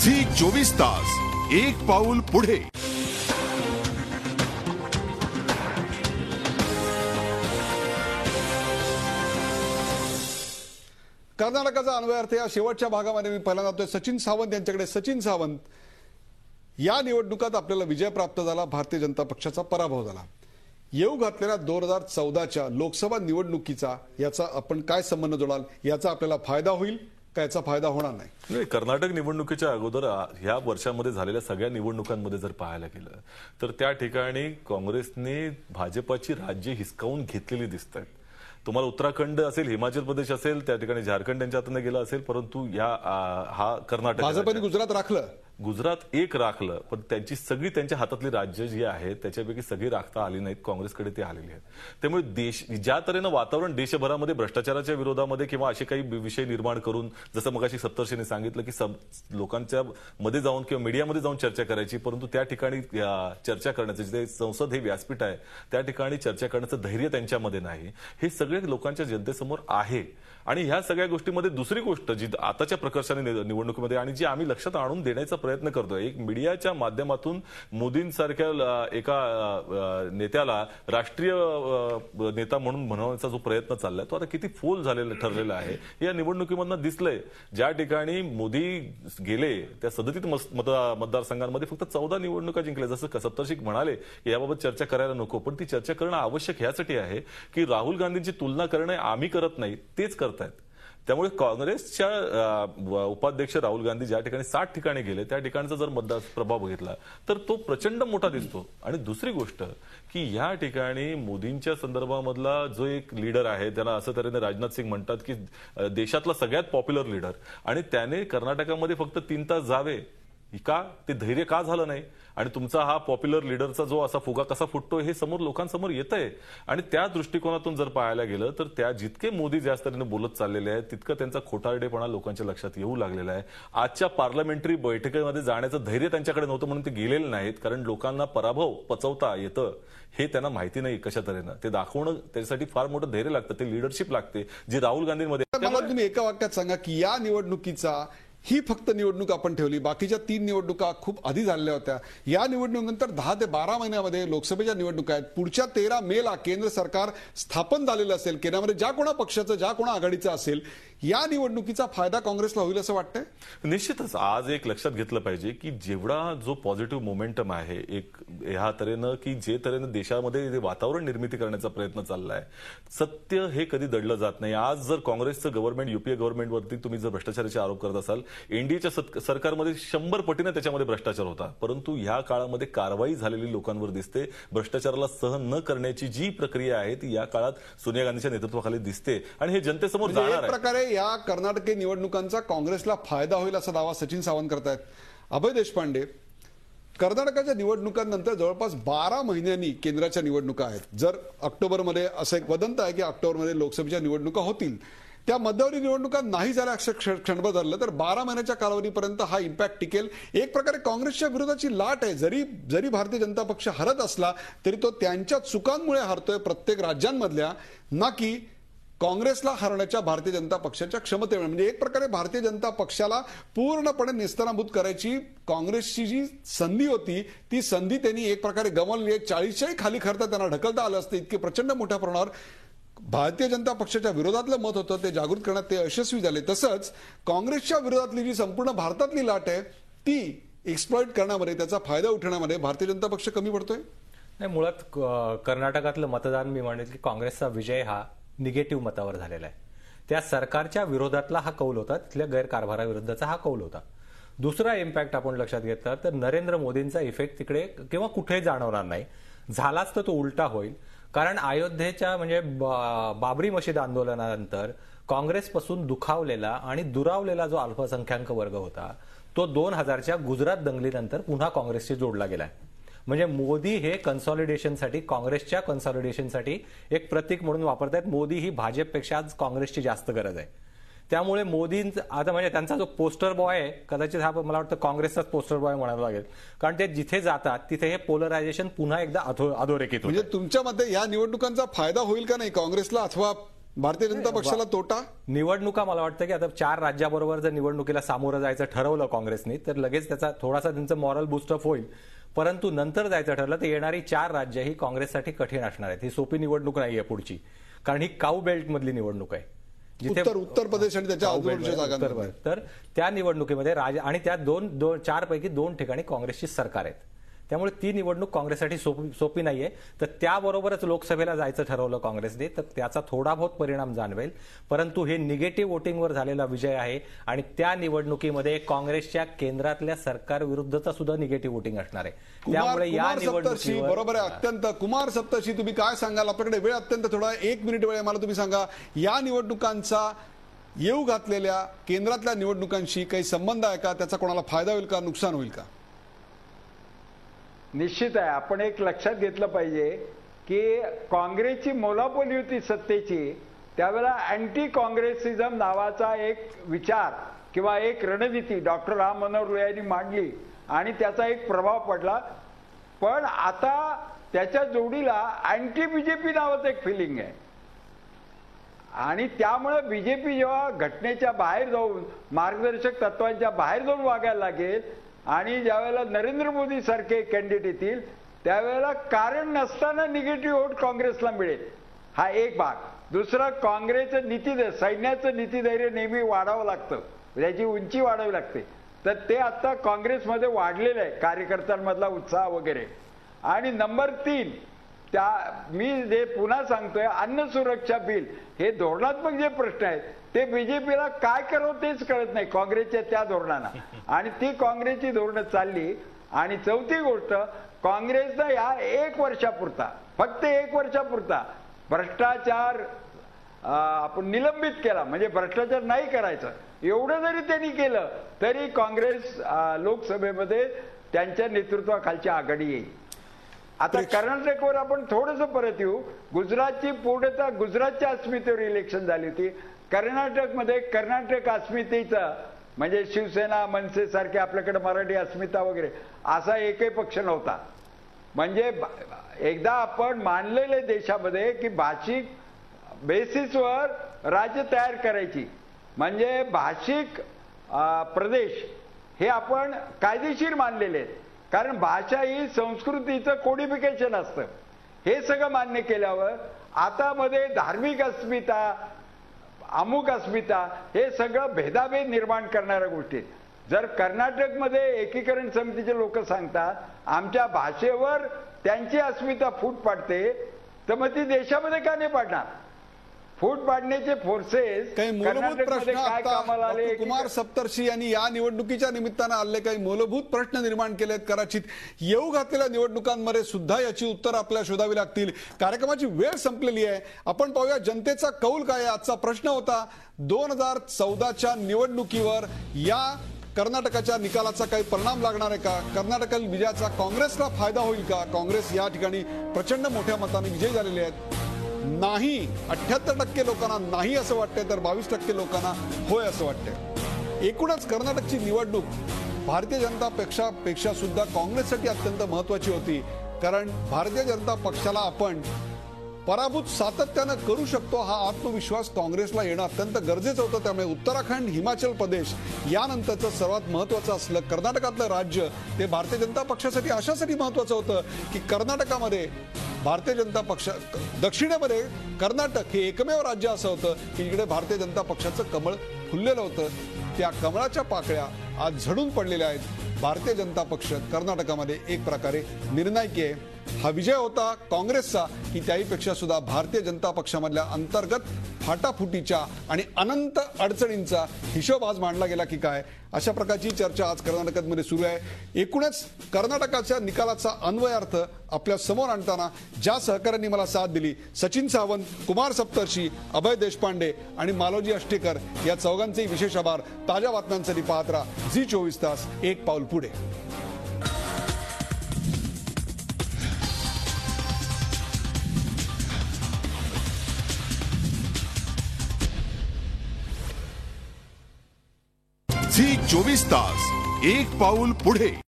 Zee 24 तास एक पाऊल पुढे। कर्नाटकाचा अन्वय अर्थ या शेवटच्या भागामध्ये मी पहिल्यांदा जातोय सचिन सावंत यांच्याकडे। सचिन सावंत, या निवडणुकात आपल्याला विजय प्राप्त झाला, भारतीय जनता पक्षाचा पराभव झाला। येऊ घातलेल्या 2014च्या लोकसभा निवडणुकीचा याचा आपण काय संबंध जोडाल? याचा आपल्याला फायदा होईल का याचा फायदा होणार नाही? कर्नाटक निवडणुकीच्या अगोदर ह्या वर्षांमध्ये झालेल्या सगळ्या निवडणुकांमध्ये जर पाहायला गेलं तर त्या ठिकाणी काँग्रेसने भाजपाची राज्य हिसकावून घेतलेली दिसत आहेत। तुम्हाला उत्तराखंड असेल, हिमाचल प्रदेश असेल, त्या ठिकाणी झारखंड त्यांच्या हाताने गेला असेल, परंतु हा कर्नाटक भाजपने गुजरात राखलं, गुजरात एक राखलं, पण त्यांची सगळी त्यांच्या हातातली राज्य जी आहेत त्याच्यापैकी सगळी राखता आली नाहीत, काँग्रेसकडे ती आलेली आहेत। त्यामुळे देश ज्या तऱ्हेनं वातावरण देशभरामध्ये भ्रष्टाचाराच्या विरोधामध्ये किंवा असे काही विषय निर्माण करून, जसं मगाशी सप्तर्षीने सांगितलं की लोकांच्या मध्ये जाऊन किंवा मीडियामध्ये जाऊन चर्चा करायची, परंतु त्या ठिकाणी चर्चा करण्याचं जे संसद हे व्यासपीठ आहे त्या ठिकाणी चर्चा करण्याचं धैर्य त्यांच्यामध्ये नाही, हे सगळे लोकांच्या जनतेसमोर आहे। आणि ह्या सगळ्या गोष्टींमध्ये दुसरी गोष्ट जी आताच्या प्रकर्षाने निवडणुकीमध्ये आणि जी आम्ही लक्षात आणून देण्याचा प्रयत्न करतोय, एक मीडियाच्या माध्यमातून मोदींसारख्या एका नेत्याला राष्ट्रीय नेता म्हणून बनवण्याचा जो प्रयत्न चाललाय तो आता किती फोल झालेला ठरलेला आहे या निवडणुकीमधनं दिसलंय। ज्या ठिकाणी मोदी गेले त्या सदतीत मतदारसंघांमध्ये फक्त 14 निवडणुका जिंकल्या। जसं सप्तर्षी म्हणाले की याबाबत चर्चा करायला नको, पण ती चर्चा करणं आवश्यक ह्यासाठी आहे की राहुल गांधींची तुलना करणं आम्ही करत नाही, तेच करतायत। त्यामुळे काँग्रेसच्या उपाध्यक्ष राहुल गांधी ज्या ठिकाणी 60 ठिकाणी गेले त्या ठिकाणचा जर मतदार प्रभाव बघितला तर तो प्रचंड मोठा दिसतो। आणि दुसरी गोष्ट की या ठिकाणी मोदींच्या संदर्भामधला जो एक लीडर आहे, त्याला असं तऱ्हेने राजनाथ सिंग म्हणतात की देशातला सगळ्यात पॉप्युलर लीडर, आणि त्याने कर्नाटकामध्ये फक्त 3 तास जावे का, ते धैर्य का झालं नाही? आणि तुमचा हा पॉप्युलर लीडरचा जो असा फुगा कसा फुटतो हे समोर लोकांसमोर येतंय। आणि त्या दृष्टिकोनातून जर पाहायला गेलं तर त्या जितके मोदी जास्त तऱ्हेने बोलत चाललेले आहेत तितकं त्यांचा खोटारडेपणा लोकांच्या लक्षात येऊ लागलेला आहे। आजच्या पार्लमेंटरी बैठकीमध्ये जाण्याचं धैर्य त्यांच्याकडे नव्हतं म्हणून ते गेलेले नाहीत, कारण लोकांना पराभव पचवता येतं हे त्यांना माहिती नाही कशा तऱ्हेनं ते दाखवणं, त्यासाठी फार मोठं धैर्य लागतं, ते लीडरशिप लागते जी राहुल गांधींमध्ये। मला तुम्ही एका वाक्यात सांगा की या निवडणुकीचा ही फक्त निवडणूक आपण ठेवली, बाकीच्या 3 निवडणुका खूप आधी झालेल्या होत्या, या निवडणुकीनंतर 10 ते 12 महिन्यामध्ये लोकसभेच्या निवडणुका आहेत। पुढच्या 13 मेला केंद्र सरकार स्थापन झालेलं असेल, केंद्रामध्ये ज्या कोणा पक्षाचं ज्या कोणा आघाडीचं असेल, या निवडणुकीचा फायदा काँग्रेसला होईल असं वाटतंय? निश्चितच आज एक लक्षात घेतलं पाहिजे की जेवढा जो पॉझिटिव्ह मोमेंटम आहे एक ह्या तऱ्हेनं की जे तऱ्हेनं देशामध्ये वातावरण निर्मिती करण्याचा प्रयत्न चाललाय, सत्य हे कधी दडलं जात नाही। आज जर काँग्रेसचं गव्हर्नमेंट युपीए गव्हर्नमेंटवरती तुम्ही जर भ्रष्टाचाराचे आरोप करत असाल, एनडीएच्या सरकारमध्ये 100 पटीने त्याच्यामध्ये भ्रष्टाचार होता, परंतु ह्या काळामध्ये कारवाई झालेली लोकांवर दिसते। भ्रष्टाचाराला सहन न करण्याची जी प्रक्रिया आहे ती या काळात सोनिया गांधीच्या नेतृत्वाखाली दिसते आणि हे जनतेसमोर जाणार आहे। प्रकारे या कर्नाटकी निवडणुकांचा काँग्रेसला फायदा होईल असा दावा सचिन सावंत करतायत। अभय देशपांडे, कर्नाटकाच्या निवडणुकांनंतर जवळपास 12 महिन्यांनी केंद्राच्या निवडणुका आहेत। जर ऑक्टोबरमध्ये असं एक वदंत आहे की ऑक्टोबरमध्ये लोकसभेच्या निवडणुका होतील, त्या मध्यवर्ती निवडणुका नाही झाल्या क्षणभर धरलं तर 12 महिन्याच्या कालावधीपर्यंत हा इम्पॅक्ट टिकेल। एक प्रकारे काँग्रेसच्या विरोधाची लाट आहे, जरी भारतीय जनता पक्ष हरत असला तरी तो त्यांच्या चुकांमुळे हरतोय प्रत्येक राज्यांमधल्या, ना की काँग्रेसला हरण्याच्या भारतीय जनता पक्षाच्या क्षमतेमुळे। म्हणजे एक प्रकारे भारतीय जनता पक्षाला पूर्णपणे नेस्तनाबूत करायची काँग्रेसची जी संधी होती ती संधी त्यांनी एक प्रकारे गमावली। 40च्याही खाली खरता त्यांना ढकलता आलं असतं, इतके प्रचंड मोठ्या प्रमाणावर भारतीय जनता पक्षाच्या विरोधातलं मत होतं ते जागृत करण्यात ते यशस्वी झाले। तसंच काँग्रेसच्या विरोधातली जी संपूर्ण भारतातली लाट आहे ती एक्सप्लॉइट करण्यामध्ये, त्याचा फायदा उठवण्यामध्ये भारतीय जनता पक्ष कमी पडतोय? नाही, मुळात कर्नाटकातलं मतदान मी म्हणेल की काँग्रेसचा विजय हा निगेटिव्ह मतावर झालेला आहे। त्या सरकारच्या विरोधातला हा कौल होता, तिथल्या गैरकारभाराविरुद्धचा हा कौल होता। दुसरा इम्पॅक्ट आपण लक्षात घेतला तर नरेंद्र मोदींचा इफेक्ट तिकडे किंवा कुठेही जाणवणार नाही, झालाच तर तो उलटा होईल। कारण अयोध्येच्या म्हणजे बाबरी मशीद आंदोलनानंतर काँग्रेसपासून दुखावलेला आणि दुरावलेला जो अल्पसंख्याक वर्ग होता तो 2000च्या गुजरात दंगलीनंतर पुन्हा काँग्रेसशी जोडला गेलाय। म्हणजे मोदी हे कन्सॉलिडेशनसाठी, काँग्रेसच्या कन्सॉलिडेशनसाठी एक प्रतीक म्हणून वापरतायत। मोदी ही भाजपपेक्षा आज काँग्रेसची जास्त गरज आहे। त्यामुळे मोदींचा आता म्हणजे त्यांचा जो पोस्टर बॉय आहे, कदाचित हा मला वाटतं काँग्रेसचाच पोस्टर बॉय म्हणावं लागेल, कारण ते जिथे जातात तिथे हे पोलरायझेशन पुन्हा एकदा अधोरेखित होतं। म्हणजे तुमच्या मते या निवडणुकांचा फायदा होईल का नाही काँग्रेसला, अथवा भारतीय जनता पक्षाला तोटा. निवडणुका मला वाटतं की आता 4 राज्याबरोबर जर निवडणुकीला सामोरं जायचं ठरवलं काँग्रेसने तर लगेच त्याचा थोडासा त्यांचं मॉरल बुस्टअप होईल. परंतु नंतर जायचं ठरलं तर येणारी 4 राज्य ही काँग्रेससाठी कठीण असणार आहेत. ही सोपी निवडणूक नाहीये पुढची, कारण ही काऊ बेल्ट मधली निवडणूक आहे. उत्तर प्रदेश आणि त्याच्या आजूबाजूच्या जागांमध्ये तर त्या निवडणुकीमध्ये आणि त्या 4 पैकी 2 ठिकाणी काँग्रेसची सरकार आहेत. त्यामुळे ती निवडणूक काँग्रेससाठी सोपी नाहीये. तर त्याबरोबरच लोकसभेला जायचं ठरवलं काँग्रेसने तर त्याचा थोडा बहुत परिणाम जाणवेल. परंतु हे निगेटिव्ह वोटिंगवर झालेला विजय आहे आणि त्या निवडणुकीमध्ये काँग्रेसच्या केंद्रातल्या सरकार विरुद्धचा सुद्धा निगेटिव्ह वोटिंग असणार आहे. त्यामुळे या निवडणुकीवर बरोबर आहे. अत्यंत कुमार सप्तर्षी, तुम्ही काय सांगाल? आपल्याकडे वेळ अत्यंत थोडा 1 मिनिट वेळ आहे. मला तुम्ही सांगा, या निवडणुकांचा येऊ घातलेल्या केंद्रातल्या निवडणुकांशी काही संबंध आहे का? त्याचा कोणाला फायदा होईल का, नुकसान होईल का? निश्चित आहे. आपण एक लक्षात घेतलं पाहिजे की काँग्रेसची मोलापोली होती सत्तेची, त्यावेळेला अँटी काँग्रेसिझम नावाचा एक विचार किंवा एक रणनीती डॉक्टर राम मनोहर लोहियांनी मांडली आणि त्याचा एक प्रभाव पडला. पण आता त्याच्या जोडीला अँटी बीजेपी नावाचं एक फिलिंग आहे आणि त्यामुळे बीजेपी जेव्हा घटनेच्या बाहेर जाऊन मार्गदर्शक तत्वांच्या बाहेर जाऊन वागायला लागेल आणि ज्यावेळेला नरेंद्र मोदी सारखे कॅन्डिडेट येतील त्यावेळेला कारण नसताना निगेटिव्ह वोट काँग्रेसला मिळेल. हा एक भाग. दुसरा, काँग्रेसचं नीतिधैर्य, सैन्याचं नीतिधैर्य नेहमी वाढावं लागतं, त्याची उंची वाढावी लागते. तर ते आता काँग्रेसमध्ये वाढलेलं आहे, कार्यकर्त्यांमधला उत्साह वगैरे. आणि नंबर 3, मी जे पुन्हा सांगतोय, अन्न सुरक्षा बिल हे धोरणात्मक जे प्रश्न आहेत ते बीजेपीला काय करावं तेच कळत नाही काँग्रेसच्या त्या धोरणांना, आणि ती काँग्रेसची धोरणं चालली. आणि चौथी गोष्ट, काँग्रेसनं या 1 वर्षापुरता, फक्त 1 वर्षापुरता भ्रष्टाचार आपण निलंबित केला, म्हणजे भ्रष्टाचार नाही करायचं एवढं जरी त्यांनी केलं तरी काँग्रेस लोकसभेमध्ये त्यांच्या नेतृत्वाखालची आघाडी येईल. आता कर्नाटकवर आपण थोडंसं परत येऊ. गुजरातची पूर्णतः गुजरातच्या अस्मितेवर इलेक्शन झाली होती. कर्नाटकमध्ये कर्नाटक अस्मितेचं म्हणजे शिवसेना, मनसे सारखे आपल्याकडे मराठी अस्मिता वगैरे असा एकही पक्ष नव्हता. म्हणजे एकदा आपण मानलेले देशामध्ये की भाषिक बेसिसवर राज्य तयार करायची, म्हणजे भाषिक प्रदेश हे आपण कायदेशीर मानलेले आहेत, कारण भाषा ही संस्कृतीचं कोडिफिकेशन असतं. हे सगळं मान्य केल्यावर आता मध्ये धार्मिक अस्मिता, अमुक अस्मिता, हे सगळं भेदाभेद निर्माण करणाऱ्या गोष्टी. जर कर्नाटकमध्ये एकीकरण समितीचे लोक सांगतात आमच्या भाषेवर त्यांची अस्मिता फूट पाडते, तर मग ती देशामध्ये का नाही पाडणार? फूट पाडण्याचे फोर्सेस काही मूलभूत प्रश्न काय कामाला आले? कुमार सप्तर्षी यांनी या निवडणुकीच्या निमित्तानं आले काही मूलभूत प्रश्न निर्माण केलेत. कदाचित येऊ घातलेल्या निवडणुकांमध्ये सुद्धा याची उत्तर आपल्याला शोधावी लागतील. कार्यक्रमाची वेळ संपलेली आहे. आपण पाहूया जनतेचा कौल काय आहे. आजचा प्रश्न होता 2014च्या निवडणुकीवर या कर्नाटकाच्या निकालाचा काही परिणाम लागणार आहे का? कर्नाटकातील विजयाचा काँग्रेसला फायदा होईल का? काँग्रेस या ठिकाणी प्रचंड मोठ्या मताने विजयी झालेले आहेत. नाही 78% लोकांना नाही असं वाटतंय, तर 22% लोकांना होय असं वाटतंय. एकूणच कर्नाटकची निवडणूक भारतीय जनता पक्षापेक्षा सुद्धा काँग्रेससाठी अत्यंत महत्वाची होती, कारण भारतीय जनता पक्षाला आपण पराभूत सातत्यानं करू शकतो हा आत्मविश्वास काँग्रेसला येणं अत्यंत गरजेचं होतं. त्यामुळे उत्तराखंड, हिमाचल प्रदेश यानंतरचं सर्वात महत्वाचं असलं कर्नाटकातलं राज्य ते भारतीय जनता पक्षासाठी अशासाठी महत्वाचं होतं की कर्नाटकामध्ये भारतीय जनता पक्ष, दक्षिणेमध्ये कर्नाटक हे एकमेव राज्य असं होतं की इकडे भारतीय जनता पक्षाचं कमळ फुललेलं होतं. त्या कमळाच्या पाकळ्या आज झडून पडलेल्या आहेत. भारतीय जनता पक्ष कर्नाटकामध्ये एक प्रकारे निर्णायकी आहे. हा विजय होता काँग्रेसचा की त्याहीपेक्षा सुद्धा भारतीय जनता पक्षामधल्या अंतर्गत फाटाफुटीच्या आणि अनंत अडचणींचा हिशोब आज मांडला गेला की काय, अशा प्रकारची चर्चा आज कर्नाटकामध्ये सुरू आहे. एकूणच कर्नाटकाच्या निकालाचा अन्वयार्थ आपल्या समोर आणताना ज्या सहकाऱ्यांनी मला साथ दिली, सचिन सावंत, कुमार सप्तर्षी, अभय देशपांडे आणि मालोजी अष्टेकर या चौघांचे विशेष आभार. ताज्या बातम्यांसाठी पाहत राहा झी24 तास, एक पाऊल पुढे. झी24 तास, एक पाऊल पुढे.